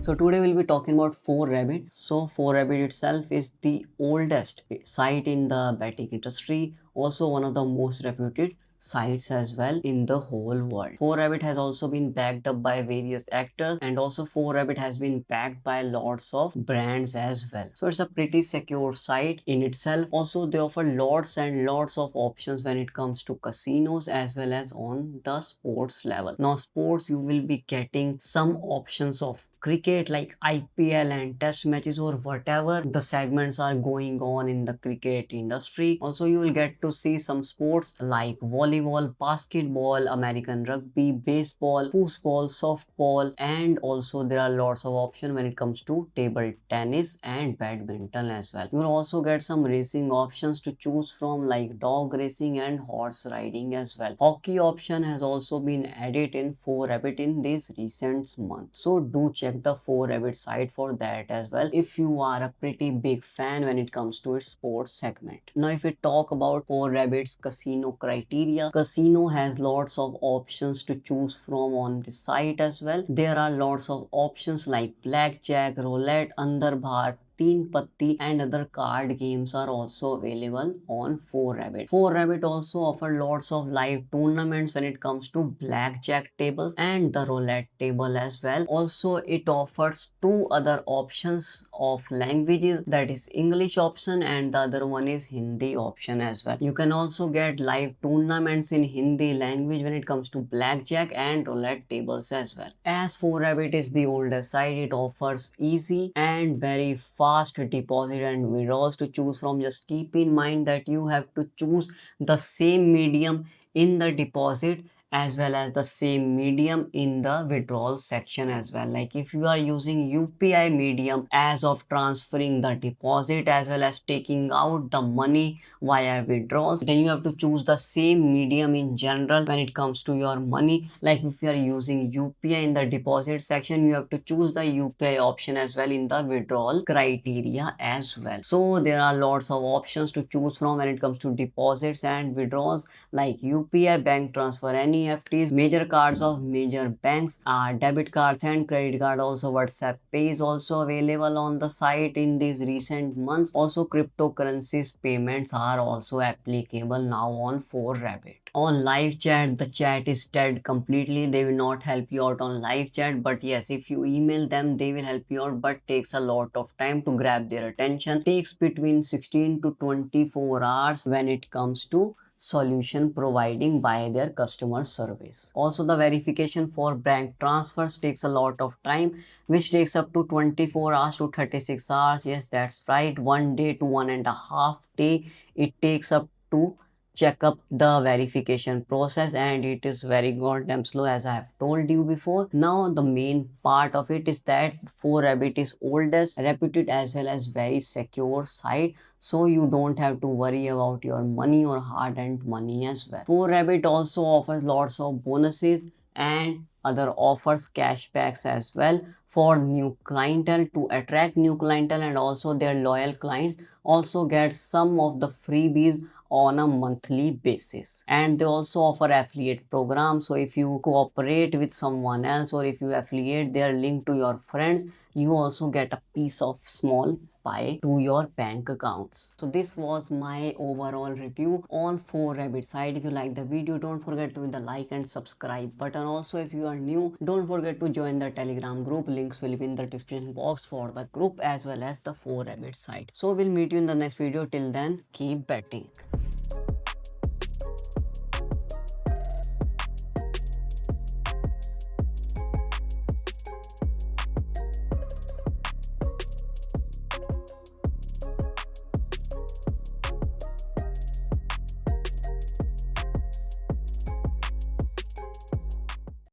So today we'll be talking about 4Rabbit. So 4Rabbit itself is the oldest site in the betting industry, also one of the most reputed sites as well in the whole world. 4Rabbit has also been backed up by various actors, and also 4Rabbit has been backed by lots of brands as well. So it's a pretty secure site in itself. Also they offer lots and lots of options when it comes to casinos as well as on the sports level. Now sports, you will be getting some options of cricket like IPL and test matches or whatever the segments are going on in the cricket industry. Also you will get to see some sports like volleyball, basketball, American rugby, baseball, foosball, softball, and also there are lots of options when it comes to table tennis and badminton as well. You will also get some racing options to choose from like dog racing and horse riding as well. Hockey option has also been added in 4Rabbit in these recent months. So do check the 4Rabbit site for that as well if you are a pretty big fan when it comes to its sports segment. Now if we talk about 4Rabbit's casino criteria, casino has lots of options to choose from on the site as well. There are lots of options like blackjack, roulette, andar Teen Patti and other card games are also available on 4Rabbit. 4Rabbit also offer lots of live tournaments when it comes to blackjack tables and the roulette table as well. Also it offers two other options of languages, that is English option and the other one is Hindi option as well. You can also get live tournaments in Hindi language when it comes to blackjack and roulette tables as well. As 4Rabbit is the oldest site, it offers easy and very fast deposit and withdrawals to choose from. Just keep in mind that you have to choose the same medium in the deposit as well as the same medium in the withdrawal section as well. Like if you are using UPI medium as of transferring the deposit as well as taking out the money via withdrawals, then you have to choose the same medium in general when it comes to your money. Like if you are using UPI in the deposit section, you have to choose the UPI option as well in the withdrawal criteria as well. So there are lots of options to choose from when it comes to deposits and withdrawals like UPI, bank transfer, NEFTs, major cards of major banks, debit cards and credit card. Also WhatsApp Pay is also available on the site in these recent months. Also cryptocurrencies payments are also applicable now on 4Rabbit. On live chat, the chat is dead completely. They will not help you out on live chat, but yes, if you email them they will help you out, but takes a lot of time to grab their attention. Takes between 16 to 24 hours when it comes to solution providing by their customer service. Also the verification for bank transfers takes a lot of time, which takes up to 24 hours to 36 hours. Yes, that's right, 1 day to 1.5 day it takes up to check up the verification process, and it is very goddamn slow as I have told you before. Now the main part of it is that 4Rabbit is oldest, reputed as well as very secure site, so you don't have to worry about your money or hard-earned money as well. 4Rabbit also offers lots of bonuses and other offers cashbacks as well for new clientele, to attract new clientele, and also their loyal clients also get some of the freebies on a monthly basis. And they also offer affiliate programs, so if you cooperate with someone else or if you affiliate their link to your friends, you also get a piece of small pie to your bank accounts. So this was my overall review on 4Rabbit site. If you like the video, don't forget to hit the like and subscribe button. Also if you are new, don't forget to join the Telegram group. Links will be in the description box for the group as well as the 4Rabbit site. So we'll meet you in the next video. Till then, keep betting.